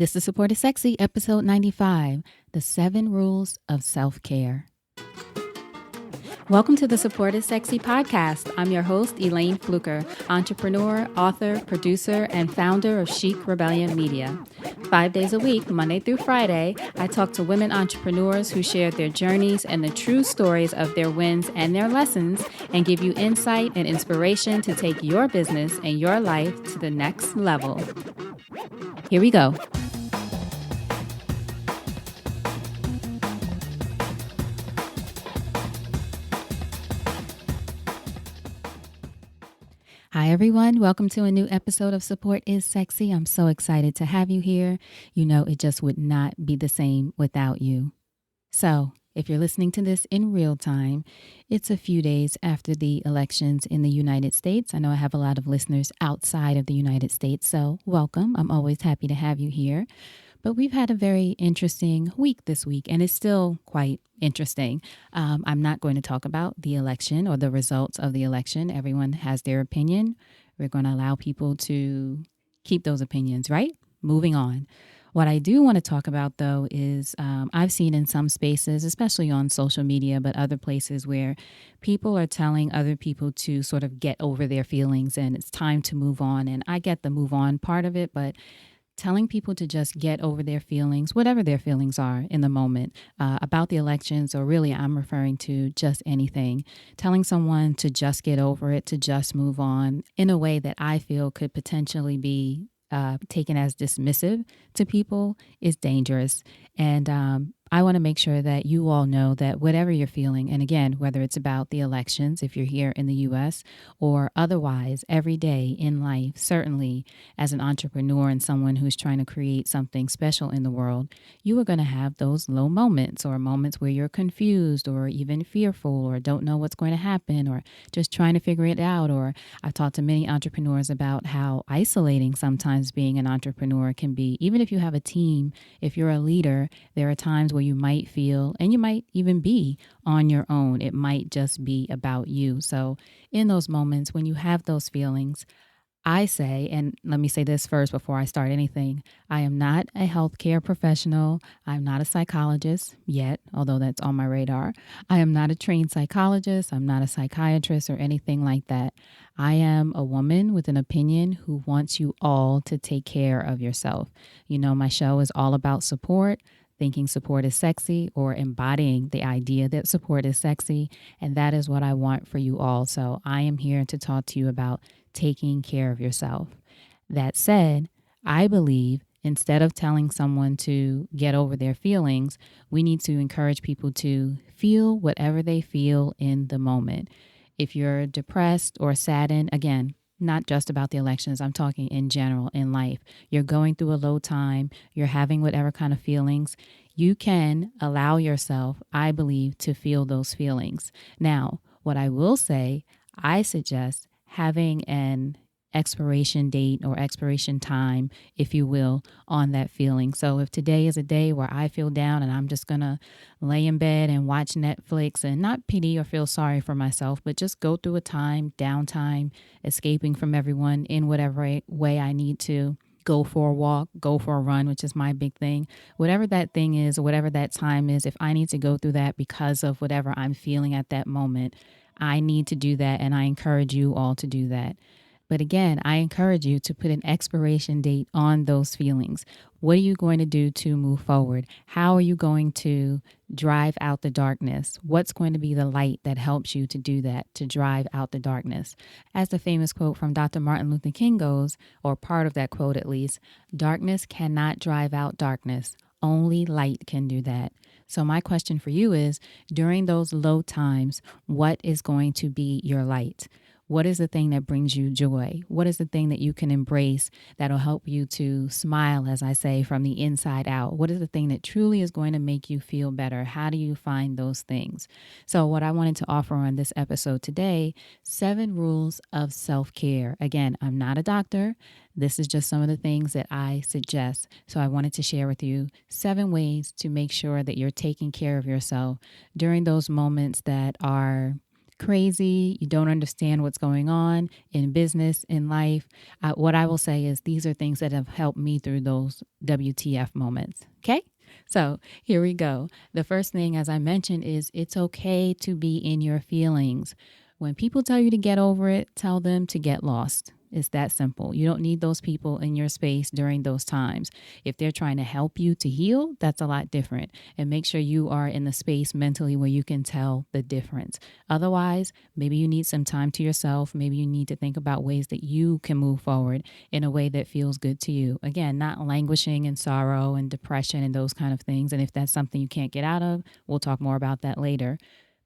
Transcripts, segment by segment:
This is Support is Sexy, episode 95, The 7 Rules of Self-Care. Welcome to the Support is Sexy podcast. I'm your host, Elayne Fluker, entrepreneur, author, producer, and founder of Chic Rebellion Media. 5 days a week, Monday through Friday, I talk to women entrepreneurs who share their journeys and the true stories of their wins and their lessons, and give you insight and inspiration to take your business and your life to the next level. Here we go. Hi, everyone. Welcome to a new episode of Support is Sexy. I'm so excited to have you here. You know, it just would not be the same without you. So if you're listening to this in real time, it's a few days after the elections in the United States. I know I have a lot of listeners outside of the United States, so welcome. I'm always happy to have you here. But we've had a very interesting week this week, and it's still quite interesting. I'm not going to talk about the election or the results of the election. Everyone has their opinion. We're going to allow people to keep those opinions, right? Moving on. What I do want to talk about, though, is I've seen in some spaces, especially on social media, but other places where people are telling other people to sort of get over their feelings and it's time to move on. And I get the move on part of it, but telling people to just get over their feelings, whatever their feelings are in the moment, about the elections, or really I'm referring to just anything, telling someone to just get over it, to just move on in a way that I feel could potentially be taken as dismissive to people is dangerous. And I want to make sure that you all know that whatever you're feeling, and again, whether it's about the elections, if you're here in the U.S., or otherwise every day in life, certainly as an entrepreneur and someone who's trying to create something special in the world, you are going to have those low moments or moments where you're confused or even fearful or don't know what's going to happen or just trying to figure it out. Or I've talked to many entrepreneurs about how isolating sometimes being an entrepreneur can be. Even if you have a team, if you're a leader, there are times where you might feel, and you might even be on your own. It might just be about you. So in those moments when you have those feelings, I say, and let me say this first before I start anything, I am not a healthcare professional. I'm not a psychologist yet, although that's on my radar. I am not a trained psychologist. I'm not a psychiatrist or anything like that. I am a woman with an opinion who wants you all to take care of yourself. You know, my show is all about support. Thinking support is sexy, or embodying the idea that support is sexy. And that is what I want for you all. So I am here to talk to you about taking care of yourself. That said, I believe instead of telling someone to get over their feelings, we need to encourage people to feel whatever they feel in the moment. If you're depressed or saddened, again, not just about the elections, I'm talking in general in life. You're going through a low time, you're having whatever kind of feelings, you can allow yourself, I believe, to feel those feelings. Now, what I will say, I suggest having an expiration date or expiration time, if you will, on that feeling. So if today is a day where I feel down and I'm just going to lay in bed and watch Netflix and not pity or feel sorry for myself, but just go through a time, downtime, escaping from everyone in whatever way I need to, go for a walk, go for a run, which is my big thing. Whatever that thing is, whatever that time is, if I need to go through that because of whatever I'm feeling at that moment, I need to do that, and I encourage you all to do that. But again, I encourage you to put an expiration date on those feelings. What are you going to do to move forward? How are you going to drive out the darkness? What's going to be the light that helps you to do that, to drive out the darkness? As the famous quote from Dr. Martin Luther King goes, or part of that quote at least, darkness cannot drive out darkness. Only light can do that. So my question for you is, during those low times, what is going to be your light? What is the thing that brings you joy? What is the thing that you can embrace that'll help you to smile, as I say, from the inside out? What is the thing that truly is going to make you feel better? How do you find those things? So what I wanted to offer on this episode today, 7 rules of self-care. Again, I'm not a doctor. This is just some of the things that I suggest. So I wanted to share with you 7 ways to make sure that you're taking care of yourself during those moments that are crazy, you don't understand what's going on in business, in life, what I will say is these are things that have helped me through those WTF moments. Okay? So here we go. The first thing, as I mentioned, is it's okay to be in your feelings. When people tell you to get over it, tell them to get lost. It's that simple. You don't need those people in your space during those times. If they're trying to help you to heal, that's a lot different. And make sure you are in the space mentally where you can tell the difference. Otherwise, maybe you need some time to yourself. Maybe you need to think about ways that you can move forward in a way that feels good to you. Again, not languishing in sorrow and depression and those kind of things. And if that's something you can't get out of, we'll talk more about that later.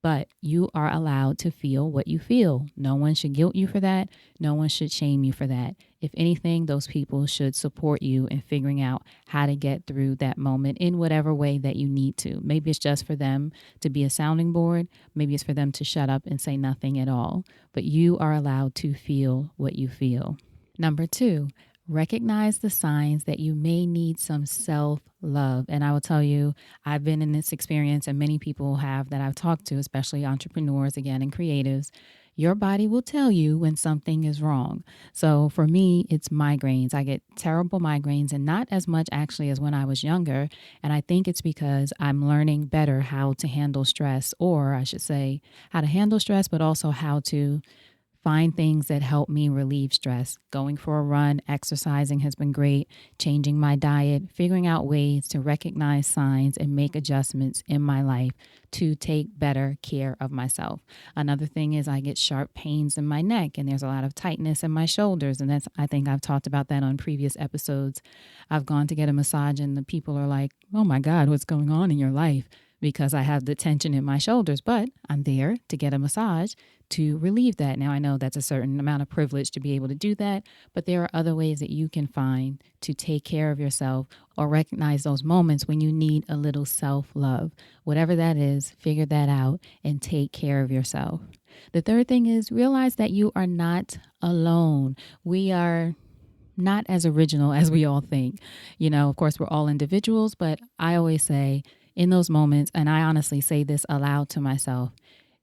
But you are allowed to feel what you feel. No one should guilt you for that. No one should shame you for that. If anything, those people should support you in figuring out how to get through that moment in whatever way that you need to. Maybe it's just for them to be a sounding board. Maybe it's for them to shut up and say nothing at all. But you are allowed to feel what you feel. Number 2, recognize the signs that you may need some self-love. And I will tell you, I've been in this experience, and many people have that I've talked to, especially entrepreneurs, again, and creatives. Your body will tell you when something is wrong. So for me, it's migraines. I get terrible migraines, and not as much actually as when I was younger. And I think it's because I'm learning better how to handle stress, or I should say how to handle stress, but also how to find things that help me relieve stress. Going for a run, exercising has been great, changing my diet, figuring out ways to recognize signs and make adjustments in my life to take better care of myself. Another thing is I get sharp pains in my neck, and there's a lot of tightness in my shoulders. And I think I've talked about that on previous episodes. I've gone to get a massage and the people are like, oh my God, what's going on in your life? Because I have the tension in my shoulders, but I'm there to get a massage to relieve that. Now, I know that's a certain amount of privilege to be able to do that, but there are other ways that you can find to take care of yourself or recognize those moments when you need a little self-love. Whatever that is, figure that out and take care of yourself. The third thing is realize that you are not alone. We are not as original as we all think. You know, of course, we're all individuals, but I always say, in those moments, and I honestly say this aloud to myself,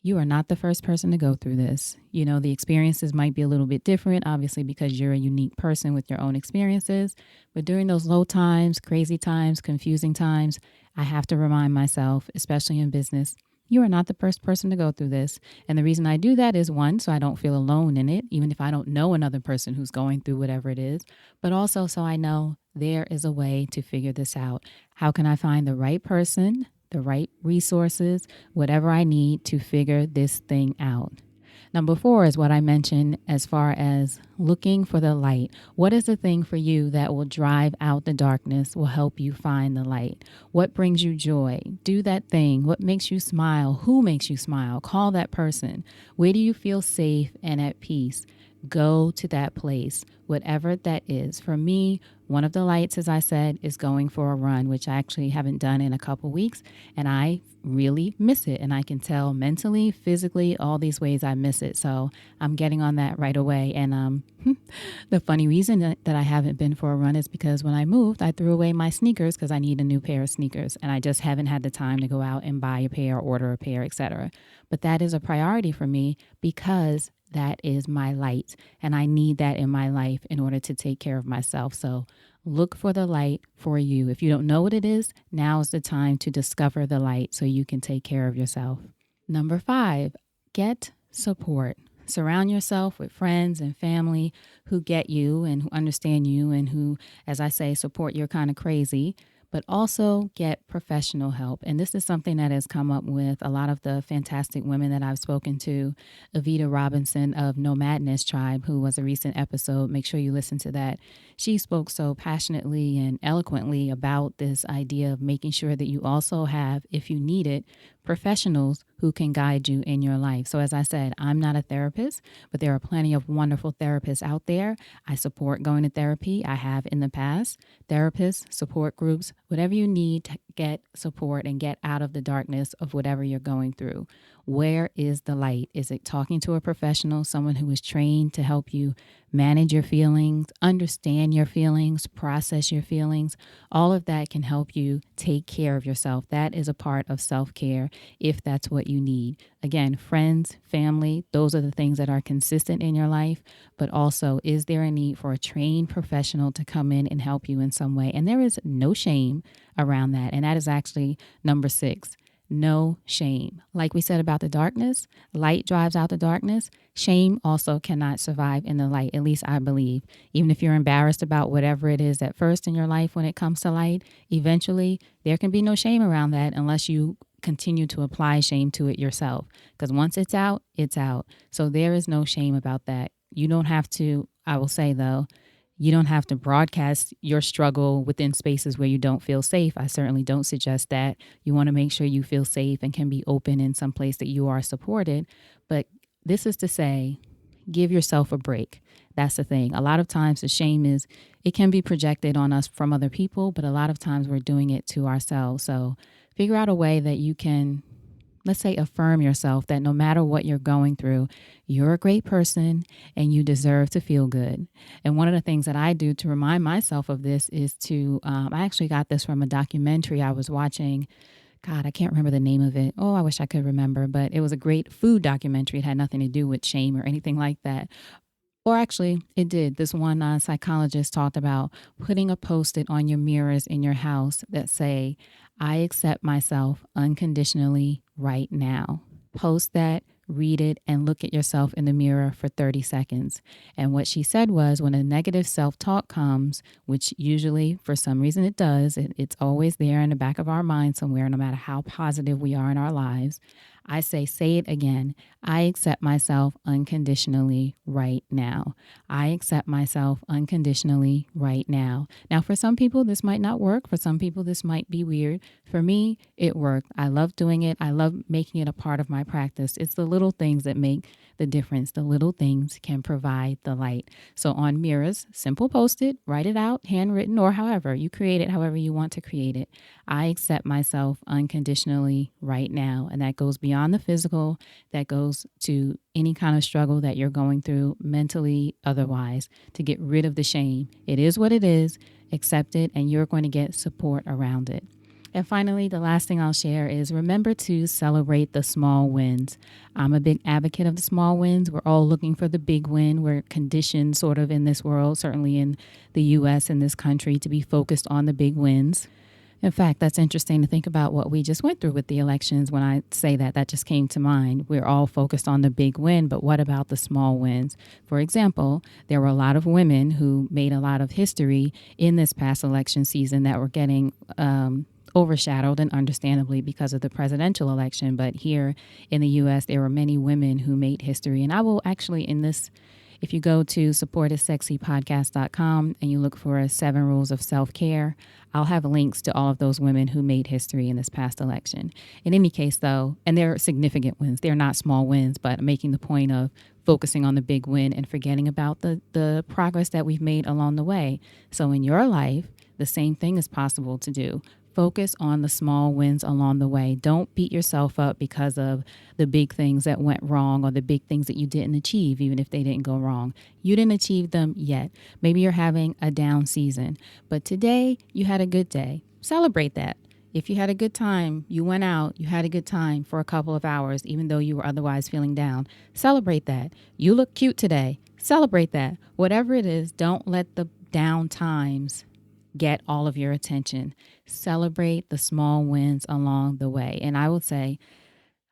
you are not the first person to go through this. You know, the experiences might be a little bit different, obviously, because you're a unique person with your own experiences. But during those low times, crazy times, confusing times, I have to remind myself, especially in business, you are not the first person to go through this. And the reason I do that is, one, so I don't feel alone in it, even if I don't know another person who's going through whatever it is, but also so I know there is a way to figure this out. How can I find the right person, the right resources, whatever I need to figure this thing out? Number 4 is what I mentioned as far as looking for the light. What is the thing for you that will drive out the darkness, will help you find the light? What brings you joy? Do that thing. What makes you smile? Who makes you smile? Call that person. Where do you feel safe and at peace? Go to that place, whatever that is. For me, one of the lights, as I said, is going for a run, which I actually haven't done in a couple weeks, and I really miss it. And I can tell mentally, physically, all these ways I miss it. So I'm getting on that right away. And the funny reason that I haven't been for a run is because when I moved, I threw away my sneakers because I need a new pair of sneakers, and I just haven't had the time to go out and buy a pair, order a pair, etc. But that is a priority for me because that is my light, and I need that in my life in order to take care of myself. So look for the light for you. If you don't know what it is, now is the time to discover the light so you can take care of yourself. Number 5, get support. Surround yourself with friends and family who get you and who understand you and who, as I say, support your kind of crazy. But also get professional help. And this is something that has come up with a lot of the fantastic women that I've spoken to. Evita Robinson of No Madness Tribe, who was a recent episode. Make sure you listen to that. She spoke so passionately and eloquently about this idea of making sure that you also have, if you need it, professionals who can guide you in your life. So as I said, I'm not a therapist, but there are plenty of wonderful therapists out there. I support going to therapy. I have in the past. Therapists, support groups, whatever you need to get support and get out of the darkness of whatever you're going through. Where is the light? Is it talking to a professional, someone who is trained to help you manage your feelings, understand your feelings, process your feelings? All of that can help you take care of yourself. That is a part of self-care. if that's what you need. Again, friends, family, those are the things that are consistent in your life. But also, is there a need for a trained professional to come in and help you in some way? And there is no shame around that. And that is actually number 6. No shame. Like we said about the darkness, light drives out the darkness. Shame also cannot survive in the light, at least I believe. Even if you're embarrassed about whatever it is at first in your life when it comes to light, eventually there can be no shame around that unless you continue to apply shame to it yourself. Because once it's out, it's out. So there is no shame about that. You don't have to, I will say though, you don't have to broadcast your struggle within spaces where you don't feel safe. I certainly don't suggest that. You want to make sure you feel safe and can be open in some place that you are supported. But this is to say, give yourself a break. That's the thing. A lot of times the shame is, it can be projected on us from other people, but a lot of times we're doing it to ourselves. So figure out a way that you can, let's say, affirm yourself that no matter what you're going through, you're a great person and you deserve to feel good. And one of the things that I do to remind myself of this is to, I actually got this from a documentary I was watching. God, I can't remember the name of it. Oh, I wish I could remember, but it was a great food documentary. It had nothing to do with shame or anything like that. Or actually, it did. This one psychologist talked about putting a Post-it on your mirrors in your house that say, I accept myself unconditionally right now. Post that, read it, and look at yourself in the mirror for 30 seconds. And what she said was, when a negative self-talk comes, which usually for some reason it does, it's always there in the back of our mind somewhere, no matter how positive we are in our lives, I say it again. I accept myself unconditionally right now. I accept myself unconditionally right now. Now, for some people, this might not work. For some people, this might be weird. For me, it worked. I love doing it. I love making it a part of my practice. It's the little things that make the difference. The little things can provide the light. So on mirrors, simple Post-it, write it out, handwritten, or however you create it, however you want to create it. I accept myself unconditionally right now. And that goes beyond the physical. That goes to any kind of struggle that you're going through mentally, otherwise, to get rid of the shame. It is what it is. Accept it, and you're going to get support around it. And finally, the last thing I'll share is remember to celebrate the small wins. I'm a big advocate of the small wins. We're all looking for the big win. We're conditioned sort of in this world, certainly in the U.S. and this country, to be focused on the big wins. In fact, that's interesting to think about what we just went through with the elections. When I say that, that just came to mind. We're all focused on the big win, but what about the small wins? For example, there were a lot of women who made a lot of history in this past election season that were getting overshadowed, and understandably, because of the presidential election. But here in the U.S., there were many women who made history. And I will actually, in this, if you go to supportissexypodcast.com and you look for 7 rules of self-care, I'll have links to all of those women who made history in this past election. In any case, though, and they're significant wins, they're not small wins, but making the point of focusing on the big win and forgetting about the progress that we've made along the way. So in your life, the same thing is possible to do. Focus on the small wins along the way. Don't beat yourself up because of the big things that went wrong or the big things that you didn't achieve, even if they didn't go wrong. You didn't achieve them yet. Maybe you're having a down season, but today you had a good day. Celebrate that. If you had a good time, you went out, you had a good time for a couple of hours, even though you were otherwise feeling down. Celebrate that. You look cute today. Celebrate that. Whatever it is, don't let the down times get all of your attention. Celebrate the small wins along the way. And I will say,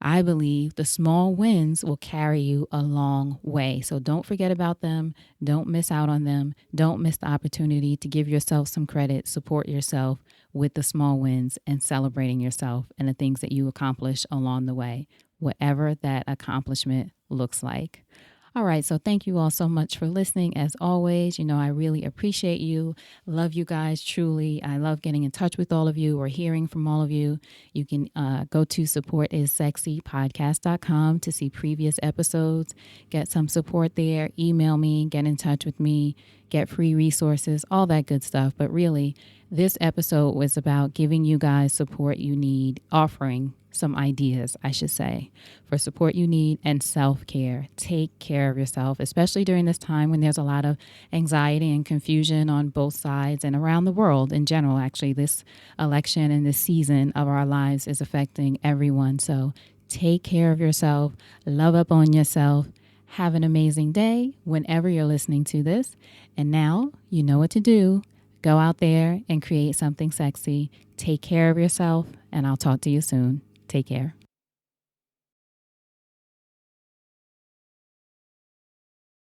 I believe the small wins will carry you a long way. So don't forget about them. Don't miss out on them. Don't miss the opportunity to give yourself some credit, support yourself with the small wins, and celebrating yourself and the things that you accomplish along the way, whatever that accomplishment looks like. All right, so thank you all so much for listening. As always, I really appreciate you. Love you guys, truly. I love getting in touch with all of you or hearing from all of you. You can go to supportissexypodcast.com to see previous episodes, get some support there, email me, get in touch with me, get free resources, all that good stuff. But really, this episode was about giving you guys support you need, offering some ideas, I should say, for support you need and self-care. Take care of yourself, especially during this time when there's a lot of anxiety and confusion on both sides and around the world in general. Actually, this election and this season of our lives is affecting everyone. So take care of yourself, love up on yourself. Have an amazing day whenever you're listening to this. And now you know what to do. Go out there and create something sexy. Take care of yourself, and I'll talk to you soon. Take care.